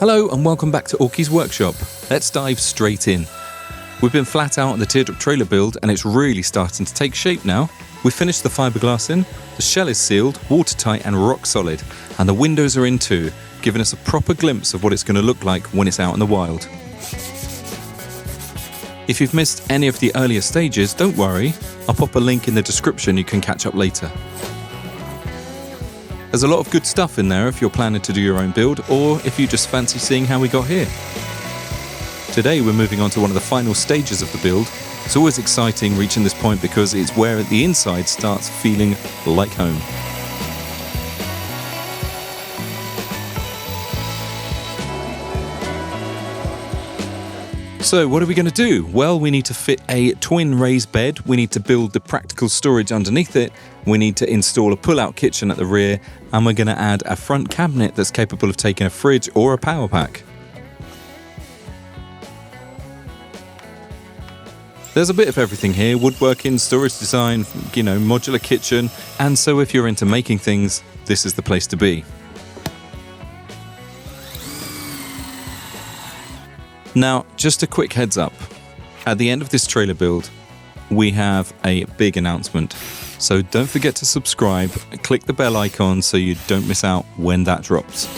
Hello and welcome back to Orkies Workshop. Let's dive straight in. We've been flat out on the Teardrop trailer build and it's really starting to take shape now. We finished the fiberglass in, the shell is sealed, watertight and rock solid, and the windows are in too, giving us a proper glimpse of what it's going to look like when it's out in the wild. If you've missed any of the earlier stages, don't worry, I'll pop a link in the description you can catch up later. There's a lot of good stuff in there if you're planning to do your own build, or if you just fancy seeing how we got here. Today we're moving on to one of the final stages of the build. It's always exciting reaching this point because it's where the inside starts feeling like home. So what are we going to do? Well, we need to fit a twin raised bed, we need to build the practical storage underneath it, we need to install a pull-out kitchen at the rear, and we're going to add a front cabinet that's capable of taking a fridge or a power pack. There's a bit of everything here: woodworking, storage design, modular kitchen, and so if you're into making things, this is the place to be. Now, just a quick heads up. At the end of this trailer build, we have a big announcement. So don't forget to subscribe, click the bell icon so you don't miss out when that drops.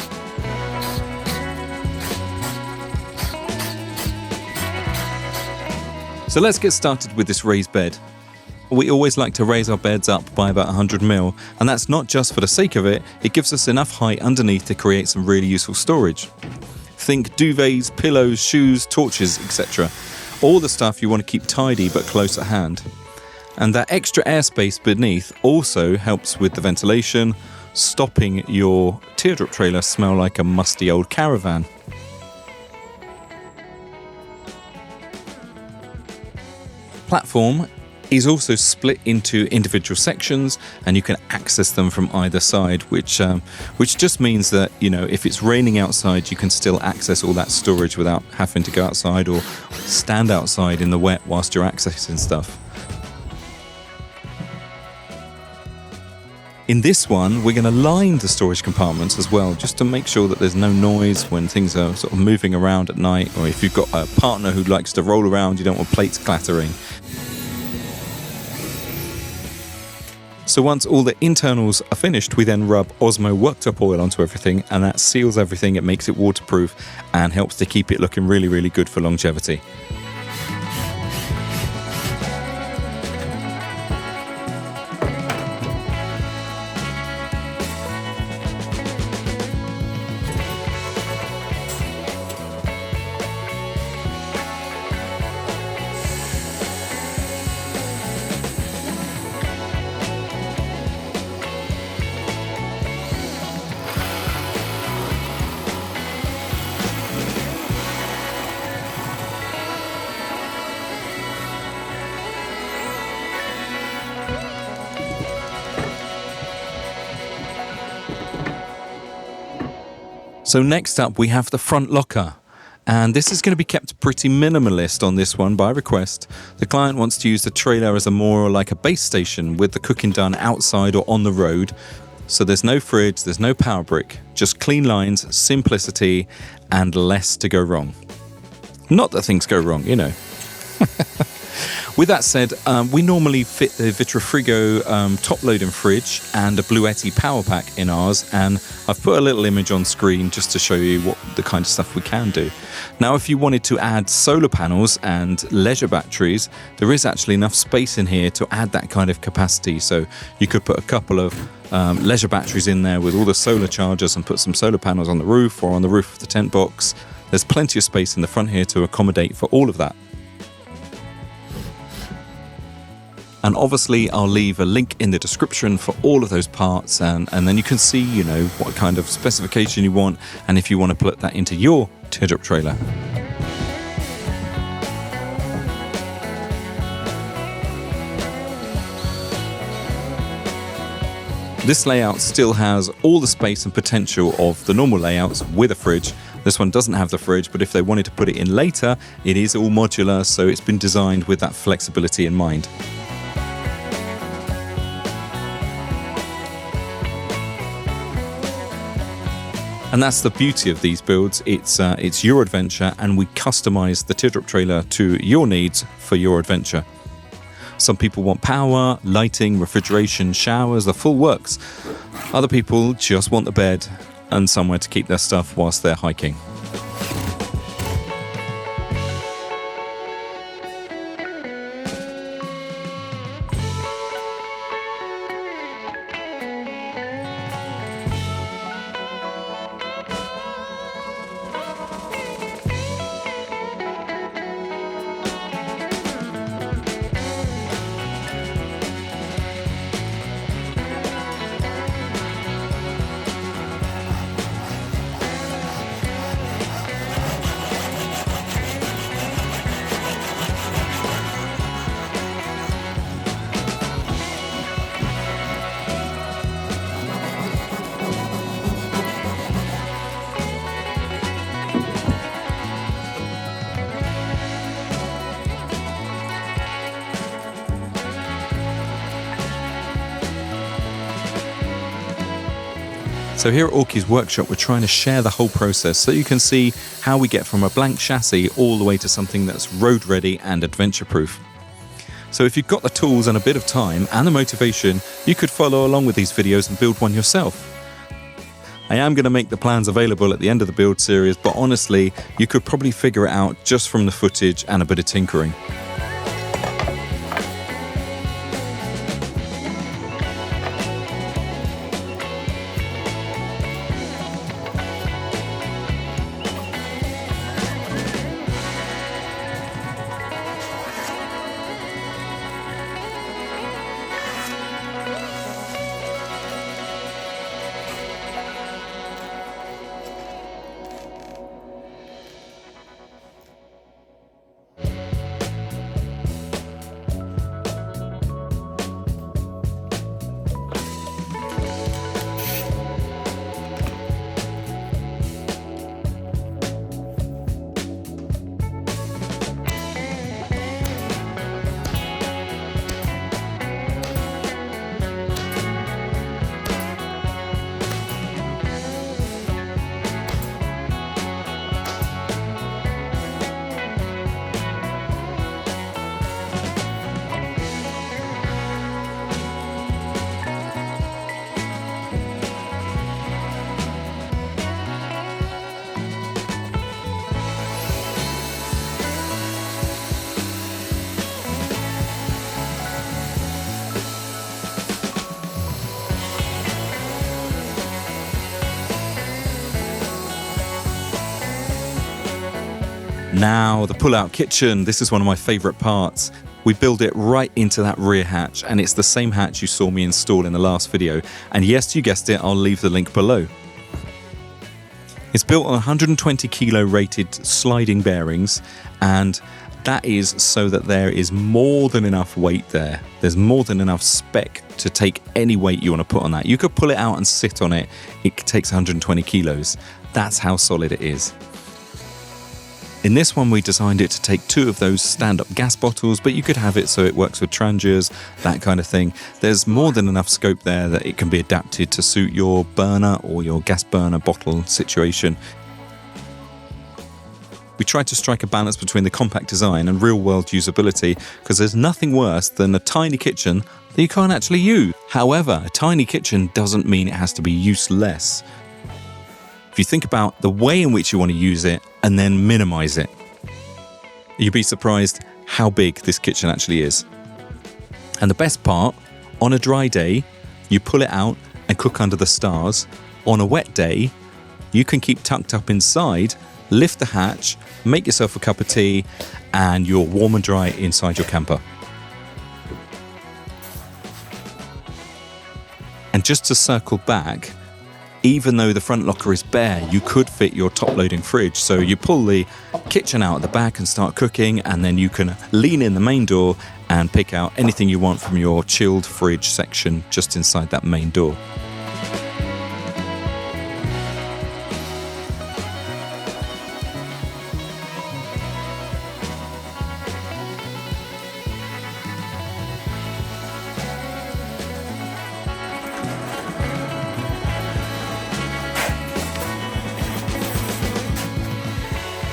So let's get started with this raised bed. We always like to raise our beds up by about 100 mil, and that's not just for the sake of it, it gives us enough height underneath to create some really useful storage. Think duvets, pillows, shoes, torches, etc. All the stuff you want to keep tidy but close at hand. And that extra airspace beneath also helps with the ventilation, stopping your Teardrop trailer smell like a musty old caravan. Platform is also split into individual sections and you can access them from either side, which just means that, if it's raining outside, you can still access all that storage without having to go outside or stand outside in the wet whilst you're accessing stuff. In this one, we're going to line the storage compartments as well, just to make sure that there's no noise when things are sort of moving around at night, or if you've got a partner who likes to roll around, you don't want plates clattering. So once all the internals are finished, we then rub Osmo worktop oil onto everything, and that seals everything, it makes it waterproof and helps to keep it looking really, really good for longevity. So next up we have the front locker, and this is going to be kept pretty minimalist on this one by request. The client wants to use the trailer as more like a base station with the cooking done outside or on the road. So there's no fridge, there's no power brick, just clean lines, simplicity, and less to go wrong. Not that things go wrong, With that said, we normally fit the Vitrifrigo top-loading fridge and a Bluetti power pack in ours, and I've put a little image on screen just to show you what the kind of stuff we can do. Now, if you wanted to add solar panels and leisure batteries, there is actually enough space in here to add that kind of capacity, so you could put a couple of leisure batteries in there with all the solar chargers and put some solar panels on the roof or on the roof of the tent box. There's plenty of space in the front here to accommodate for all of that. And obviously I'll leave a link in the description for all of those parts, and then you can see, what kind of specification you want and if you want to put that into your Teardrop trailer. This layout still has all the space and potential of the normal layouts with a fridge. This one doesn't have the fridge, but if they wanted to put it in later, it is all modular, so it's been designed with that flexibility in mind. And that's the beauty of these builds. It's your adventure, and we customize the Teardrop trailer to your needs for your adventure. Some people want power, lighting, refrigeration, showers, the full works. Other people just want the bed and somewhere to keep their stuff whilst they're hiking. So here at Orkies Workshop, we're trying to share the whole process so you can see how we get from a blank chassis all the way to something that's road ready and adventure proof. So if you've got the tools and a bit of time and the motivation, you could follow along with these videos and build one yourself. I am going to make the plans available at the end of the build series, but honestly, you could probably figure it out just from the footage and a bit of tinkering. Now, the pull-out kitchen. This is one of my favourite parts. We build it right into that rear hatch, and it's the same hatch you saw me install in the last video. And yes, you guessed it, I'll leave the link below. It's built on 120 kilo rated sliding bearings, and that is so that there is more than enough weight there. There's more than enough spec to take any weight you want to put on that. You could pull it out and sit on it. It takes 120 kilos. That's how solid it is. In this one, we designed it to take 2 of those stand-up gas bottles, but you could have it so it works with trangiers, that kind of thing. There's more than enough scope there that it can be adapted to suit your burner or your gas burner bottle situation. We tried to strike a balance between the compact design and real-world usability, because there's nothing worse than a tiny kitchen that you can't actually use. However, a tiny kitchen doesn't mean it has to be useless. If you think about the way in which you want to use it and then minimize it, you'd be surprised how big this kitchen actually is. And the best part, on a dry day, you pull it out and cook under the stars. On a wet day, you can keep tucked up inside, lift the hatch, make yourself a cup of tea, and you're warm and dry inside your camper. And just to circle back, even though the front locker is bare, you could fit your top-loading fridge. So you pull the kitchen out at the back and start cooking, and then you can lean in the main door and pick out anything you want from your chilled fridge section just inside that main door.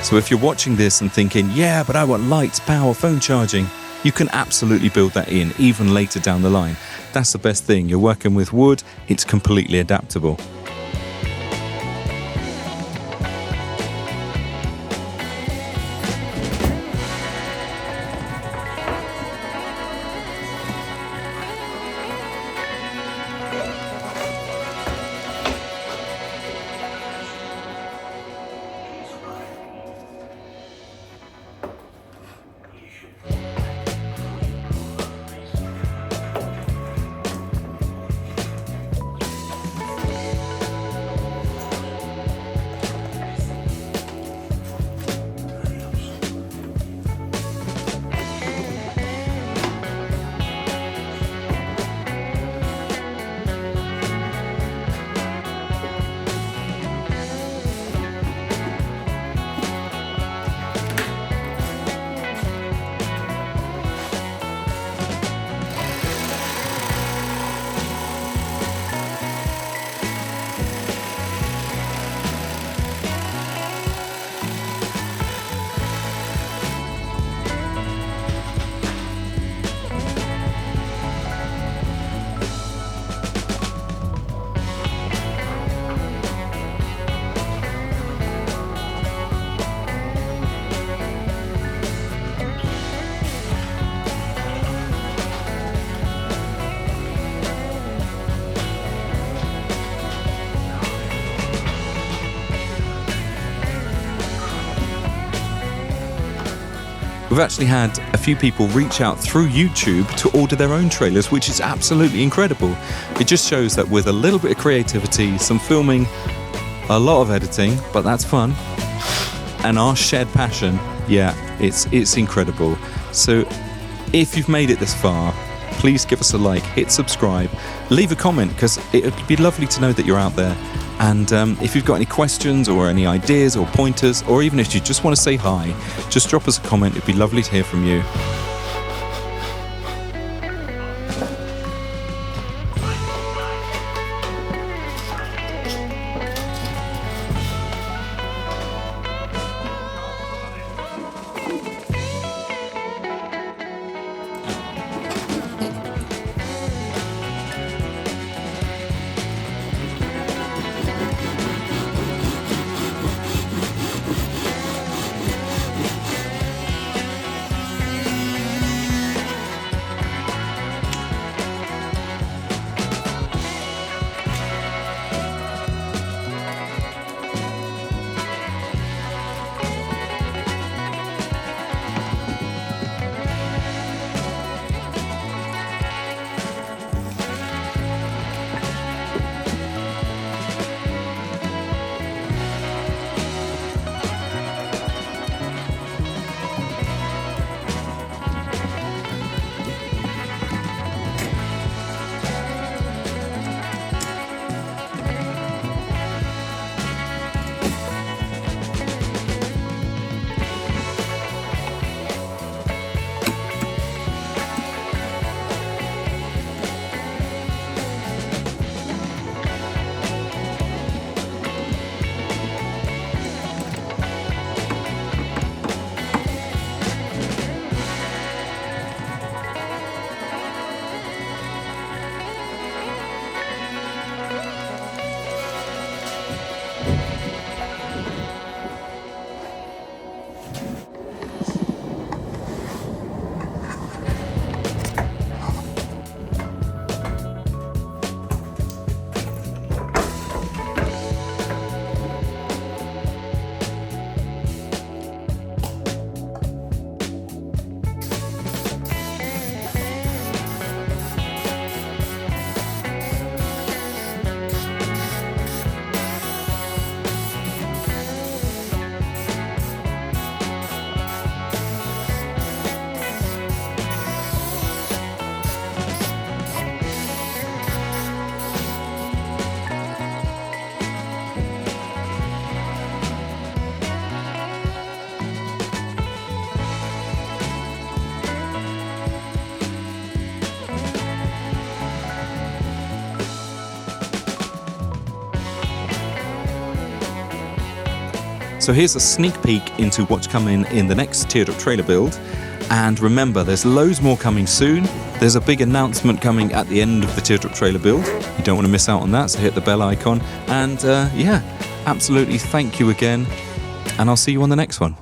So if you're watching this and thinking, yeah, but I want lights, power, phone charging, you can absolutely build that in even later down the line. That's the best thing. You're working with wood, it's completely adaptable. We've actually had a few people reach out through YouTube to order their own trailers, which is absolutely incredible. It just shows that with a little bit of creativity, some filming, a lot of editing, but that's fun, and our shared passion, yeah, it's incredible. So if you've made it this far, please give us a like, hit subscribe, leave a comment, because it would be lovely to know that you're out there. And if you've got any questions or any ideas or pointers, or even if you just want to say hi, just drop us a comment. It'd be lovely to hear from you. So here's a sneak peek into what's coming in the next Teardrop trailer build. And remember, there's loads more coming soon. There's a big announcement coming at the end of the Teardrop trailer build. You don't want to miss out on that, so hit the bell icon. And yeah, absolutely thank you again. And I'll see you on the next one.